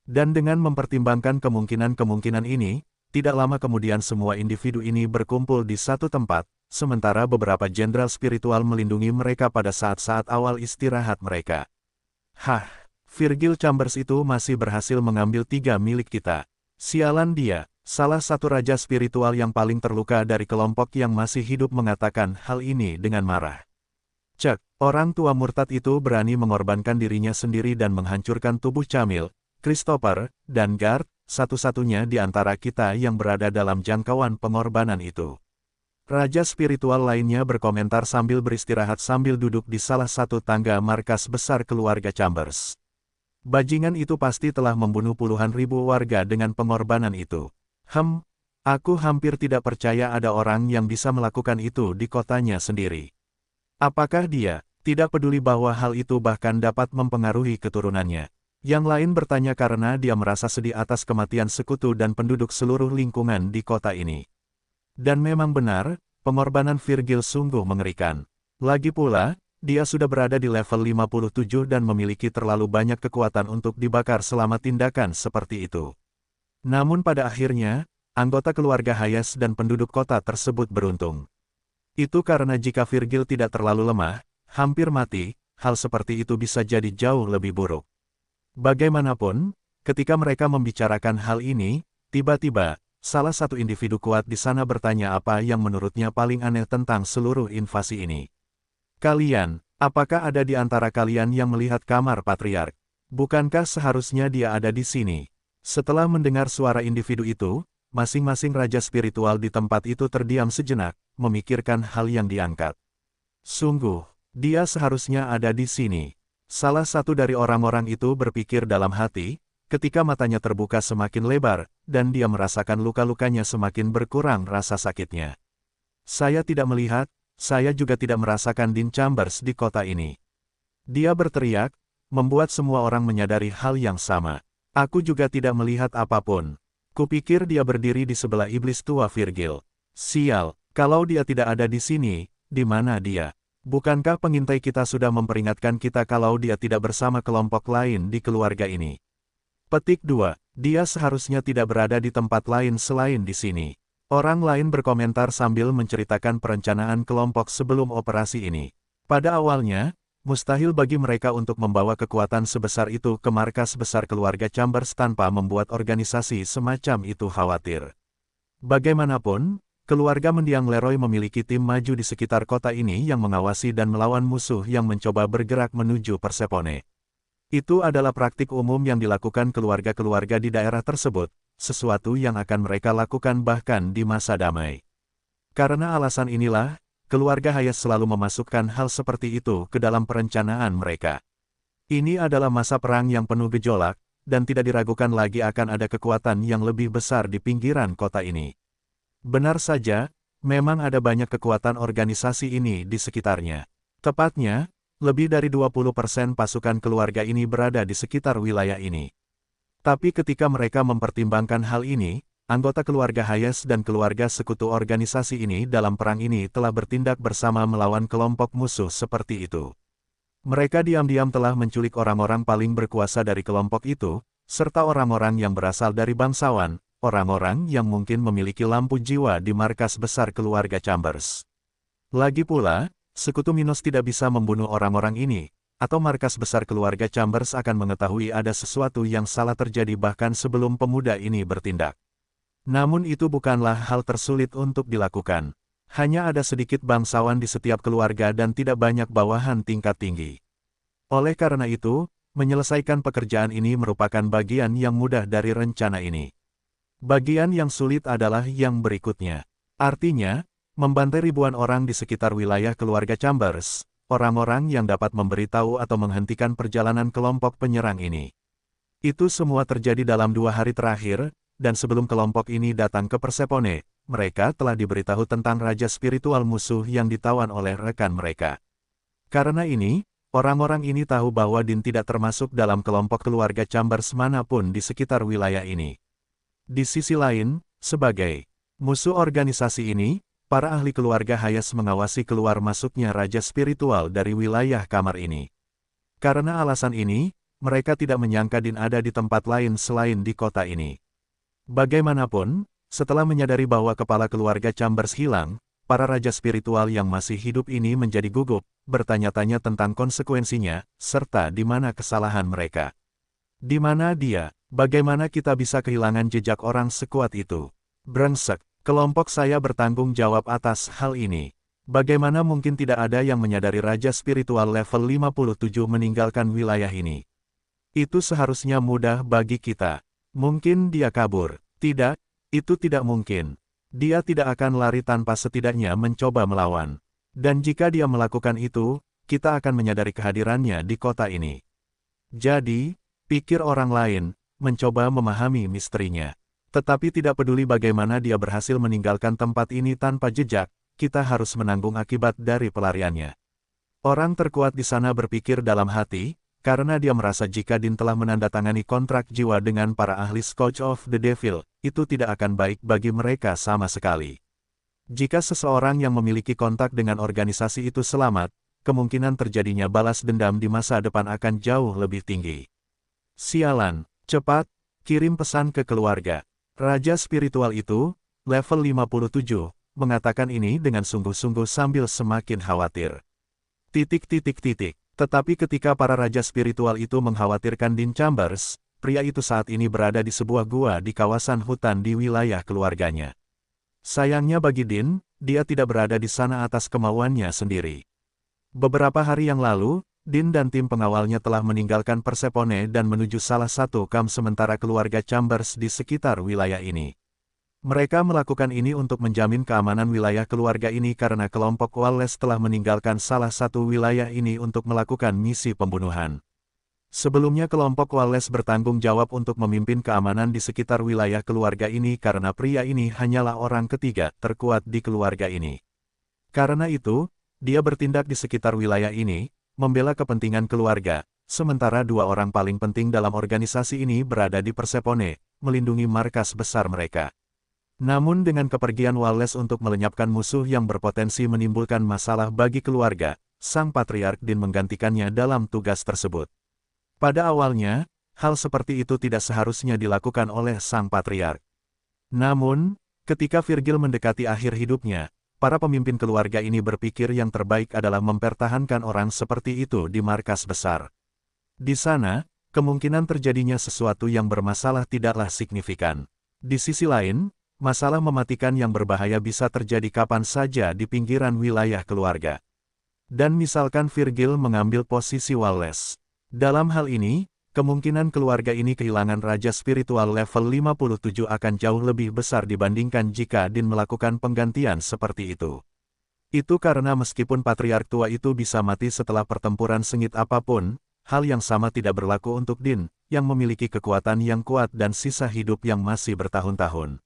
Dan dengan mempertimbangkan kemungkinan-kemungkinan ini, tidak lama kemudian semua individu ini berkumpul di satu tempat, sementara beberapa jenderal spiritual melindungi mereka pada saat-saat awal istirahat mereka. Virgil Chambers itu masih berhasil mengambil 3 milik kita. Sialan dia, salah satu raja spiritual yang paling terluka dari kelompok yang masih hidup mengatakan hal ini dengan marah. Cek, orang tua murtad itu berani mengorbankan dirinya sendiri dan menghancurkan tubuh Camille, Christopher, dan Gard, satu-satunya di antara kita yang berada dalam jangkauan pengorbanan itu. Raja spiritual lainnya berkomentar sambil beristirahat sambil duduk di salah satu tangga markas besar keluarga Chambers. Bajingan itu pasti telah membunuh puluhan ribu warga dengan pengorbanan itu. Aku hampir tidak percaya ada orang yang bisa melakukan itu di kotanya sendiri. Apakah dia tidak peduli bahwa hal itu bahkan dapat mempengaruhi keturunannya? Yang lain bertanya karena dia merasa sedih atas kematian sekutu dan penduduk seluruh lingkungan di kota ini. Dan memang benar, pengorbanan Virgil sungguh mengerikan. Lagi pula, dia sudah berada di level 57 dan memiliki terlalu banyak kekuatan untuk dibakar selama tindakan seperti itu. Namun pada akhirnya, anggota keluarga Hayes dan penduduk kota tersebut beruntung. Itu karena jika Virgil tidak terlalu lemah, hampir mati, hal seperti itu bisa jadi jauh lebih buruk. Bagaimanapun, ketika mereka membicarakan hal ini, tiba-tiba, salah satu individu kuat di sana bertanya apa yang menurutnya paling aneh tentang seluruh invasi ini. Kalian, apakah ada di antara kalian yang melihat kamar patriark? Bukankah seharusnya dia ada di sini? Setelah mendengar suara individu itu, masing-masing raja spiritual di tempat itu terdiam sejenak, memikirkan hal yang diangkat. Sungguh, dia seharusnya ada di sini. Salah satu dari orang-orang itu berpikir dalam hati, ketika matanya terbuka semakin lebar, dan dia merasakan luka-lukanya semakin berkurang rasa sakitnya. Saya tidak melihat, saya juga tidak merasakan Dean Chambers di kota ini. Dia berteriak, membuat semua orang menyadari hal yang sama. Aku juga tidak melihat apapun. Kupikir dia berdiri di sebelah iblis tua Virgil. Sial, kalau dia tidak ada di sini, di mana dia? Bukankah pengintai kita sudah memperingatkan kita kalau dia tidak bersama kelompok lain di keluarga ini? Petik 2. Dia seharusnya tidak berada di tempat lain selain di sini. Orang lain berkomentar sambil menceritakan perencanaan kelompok sebelum operasi ini. Pada awalnya, mustahil bagi mereka untuk membawa kekuatan sebesar itu ke markas besar keluarga Chambers tanpa membuat organisasi semacam itu khawatir. Bagaimanapun, keluarga mendiang Leroy memiliki tim maju di sekitar kota ini yang mengawasi dan melawan musuh yang mencoba bergerak menuju Persepone. Itu adalah praktik umum yang dilakukan keluarga-keluarga di daerah tersebut, sesuatu yang akan mereka lakukan bahkan di masa damai. Karena alasan inilah, keluarga Hayes selalu memasukkan hal seperti itu ke dalam perencanaan mereka. Ini adalah masa perang yang penuh gejolak, dan tidak diragukan lagi akan ada kekuatan yang lebih besar di pinggiran kota ini. Benar saja, memang ada banyak kekuatan organisasi ini di sekitarnya. Tepatnya, lebih dari 20% pasukan keluarga ini berada di sekitar wilayah ini. Tapi ketika mereka mempertimbangkan hal ini, anggota keluarga Hayes dan keluarga sekutu organisasi ini dalam perang ini telah bertindak bersama melawan kelompok musuh seperti itu. Mereka diam-diam telah menculik orang-orang paling berkuasa dari kelompok itu, serta orang-orang yang berasal dari bangsawan, orang-orang yang mungkin memiliki lampu jiwa di markas besar keluarga Chambers. Lagi pula, sekutu Minos tidak bisa membunuh orang-orang ini, atau markas besar keluarga Chambers akan mengetahui ada sesuatu yang salah terjadi bahkan sebelum pemuda ini bertindak. Namun itu bukanlah hal tersulit untuk dilakukan. Hanya ada sedikit bangsawan di setiap keluarga dan tidak banyak bawahan tingkat tinggi. Oleh karena itu, menyelesaikan pekerjaan ini merupakan bagian yang mudah dari rencana ini. Bagian yang sulit adalah yang berikutnya. Artinya, membantai ribuan orang di sekitar wilayah keluarga Chambers, orang-orang yang dapat memberitahu atau menghentikan perjalanan kelompok penyerang ini. Itu semua terjadi dalam 2 hari terakhir, dan sebelum kelompok ini datang ke Persepone, mereka telah diberitahu tentang raja spiritual musuh yang ditawan oleh rekan mereka. Karena ini, orang-orang ini tahu bahwa Dean tidak termasuk dalam kelompok keluarga Chambers manapun di sekitar wilayah ini. Di sisi lain, sebagai musuh organisasi ini, para ahli keluarga Hayes mengawasi keluar masuknya raja spiritual dari wilayah kamar ini. Karena alasan ini, mereka tidak menyangka Dean ada di tempat lain selain di kota ini. Bagaimanapun, setelah menyadari bahwa kepala keluarga Chambers hilang, para raja spiritual yang masih hidup ini menjadi gugup, bertanya-tanya tentang konsekuensinya, serta di mana kesalahan mereka. Di mana dia? Bagaimana kita bisa kehilangan jejak orang sekuat itu? Brengsek, kelompok saya bertanggung jawab atas hal ini. Bagaimana mungkin tidak ada yang menyadari raja spiritual level 57 meninggalkan wilayah ini? Itu seharusnya mudah bagi kita. Mungkin dia kabur. Tidak, itu tidak mungkin. Dia tidak akan lari tanpa setidaknya mencoba melawan. Dan jika dia melakukan itu, kita akan menyadari kehadirannya di kota ini. Jadi, pikir orang lain, mencoba memahami misterinya. Tetapi tidak peduli bagaimana dia berhasil meninggalkan tempat ini tanpa jejak, kita harus menanggung akibat dari pelariannya. Orang terkuat di sana berpikir dalam hati, karena dia merasa jika Din telah menandatangani kontrak jiwa dengan para ahli Scourge of the Devil, itu tidak akan baik bagi mereka sama sekali. Jika seseorang yang memiliki kontak dengan organisasi itu selamat, kemungkinan terjadinya balas dendam di masa depan akan jauh lebih tinggi. Sialan, cepat, kirim pesan ke keluarga. Raja spiritual itu, level 57, mengatakan ini dengan sungguh-sungguh sambil semakin khawatir. Tetapi ketika para raja spiritual itu mengkhawatirkan Dean Chambers, pria itu saat ini berada di sebuah gua di kawasan hutan di wilayah keluarganya. Sayangnya bagi Dean, dia tidak berada di sana atas kemauannya sendiri. Beberapa hari yang lalu, Dean dan tim pengawalnya telah meninggalkan Persepone dan menuju salah satu kamp sementara keluarga Chambers di sekitar wilayah ini. Mereka melakukan ini untuk menjamin keamanan wilayah keluarga ini karena kelompok Wallace telah meninggalkan salah satu wilayah ini untuk melakukan misi pembunuhan. Sebelumnya kelompok Wallace bertanggung jawab untuk memimpin keamanan di sekitar wilayah keluarga ini karena pria ini hanyalah orang ketiga terkuat di keluarga ini. Karena itu, dia bertindak di sekitar wilayah ini, membela kepentingan keluarga, sementara dua orang paling penting dalam organisasi ini berada di Persepone, melindungi markas besar mereka. Namun dengan kepergian Wallace untuk melenyapkan musuh yang berpotensi menimbulkan masalah bagi keluarga, sang patriark Dean menggantikannya dalam tugas tersebut. Pada awalnya, hal seperti itu tidak seharusnya dilakukan oleh sang patriark. Namun, ketika Virgil mendekati akhir hidupnya, para pemimpin keluarga ini berpikir yang terbaik adalah mempertahankan orang seperti itu di markas besar. Di sana, kemungkinan terjadinya sesuatu yang bermasalah tidaklah signifikan. Di sisi lain, masalah mematikan yang berbahaya bisa terjadi kapan saja di pinggiran wilayah keluarga. Dan misalkan Virgil mengambil posisi Wallace. Dalam hal ini, kemungkinan keluarga ini kehilangan raja spiritual level 57 akan jauh lebih besar dibandingkan jika Dean melakukan penggantian seperti itu. Itu karena meskipun patriark tua itu bisa mati setelah pertempuran sengit apapun, hal yang sama tidak berlaku untuk Dean, yang memiliki kekuatan yang kuat dan sisa hidup yang masih bertahun-tahun.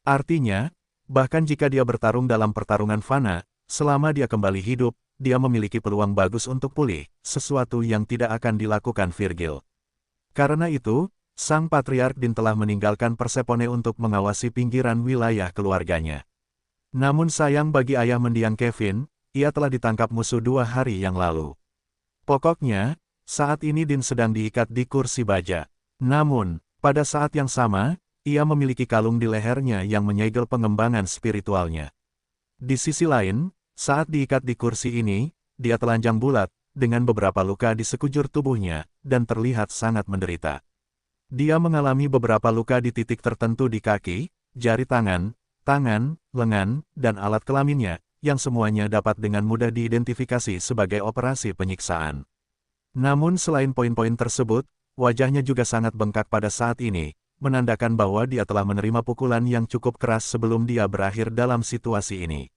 Artinya, bahkan jika dia bertarung dalam pertarungan fana, selama dia kembali hidup, dia memiliki peluang bagus untuk pulih, sesuatu yang tidak akan dilakukan Virgil. Karena itu, sang patriark Dean telah meninggalkan Persepone untuk mengawasi pinggiran wilayah keluarganya. Namun sayang bagi ayah mendiang Kevin, ia telah ditangkap musuh 2 hari yang lalu. Pokoknya, saat ini Dean sedang diikat di kursi baja. Namun, pada saat yang sama, ia memiliki kalung di lehernya yang menyegel pengembangan spiritualnya. Di sisi lain, saat diikat di kursi ini, dia telanjang bulat, dengan beberapa luka di sekujur tubuhnya, dan terlihat sangat menderita. Dia mengalami beberapa luka di titik tertentu di kaki, jari tangan, lengan, dan alat kelaminnya, yang semuanya dapat dengan mudah diidentifikasi sebagai operasi penyiksaan. Namun selain poin-poin tersebut, wajahnya juga sangat bengkak pada saat ini, menandakan bahwa dia telah menerima pukulan yang cukup keras sebelum dia berakhir dalam situasi ini.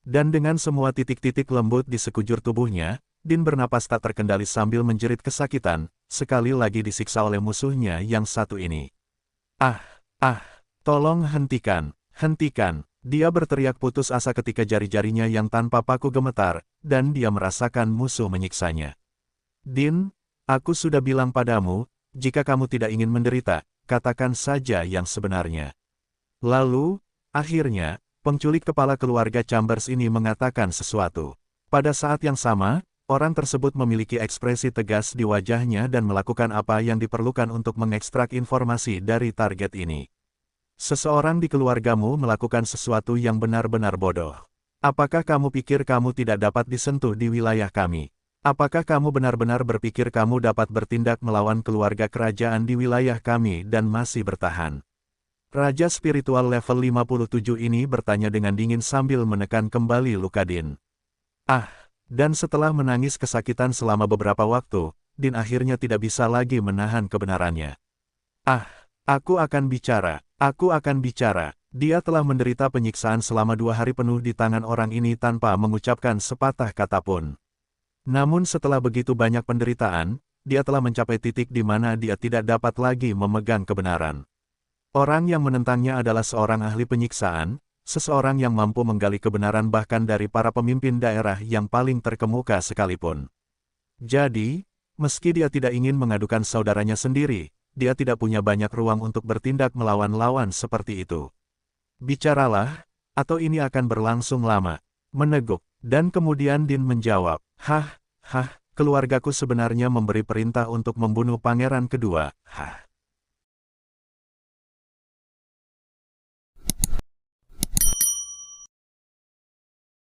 Dan dengan semua titik-titik lembut di sekujur tubuhnya, Dean bernapas tak terkendali sambil menjerit kesakitan, sekali lagi disiksa oleh musuhnya yang satu ini. Tolong hentikan. Dia berteriak putus asa ketika jari-jarinya yang tanpa paku gemetar, dan dia merasakan musuh menyiksanya. Dean, aku sudah bilang padamu, jika kamu tidak ingin menderita, katakan saja yang sebenarnya. Lalu, akhirnya, penculik kepala keluarga Chambers ini mengatakan sesuatu. Pada saat yang sama, orang tersebut memiliki ekspresi tegas di wajahnya dan melakukan apa yang diperlukan untuk mengekstrak informasi dari target ini. Seseorang di keluargamu melakukan sesuatu yang benar-benar bodoh. Apakah kamu pikir kamu tidak dapat disentuh di wilayah kami? Apakah kamu benar-benar berpikir kamu dapat bertindak melawan keluarga kerajaan di wilayah kami dan masih bertahan? Raja spiritual level 57 ini bertanya dengan dingin sambil menekan kembali luka Dean. Dan setelah menangis kesakitan selama beberapa waktu, Dean akhirnya tidak bisa lagi menahan kebenarannya. Aku akan bicara. Dia telah menderita penyiksaan selama 2 hari penuh di tangan orang ini tanpa mengucapkan sepatah kata pun. Namun setelah begitu banyak penderitaan, dia telah mencapai titik di mana dia tidak dapat lagi memegang kebenaran. Orang yang menentangnya adalah seorang ahli penyiksaan, seseorang yang mampu menggali kebenaran bahkan dari para pemimpin daerah yang paling terkemuka sekalipun. Jadi, meski dia tidak ingin mengadukan saudaranya sendiri, dia tidak punya banyak ruang untuk bertindak melawan lawan seperti itu. Bicaralah, atau ini akan berlangsung lama. Meneguk, dan kemudian Din menjawab, keluargaku sebenarnya memberi perintah untuk membunuh pangeran kedua,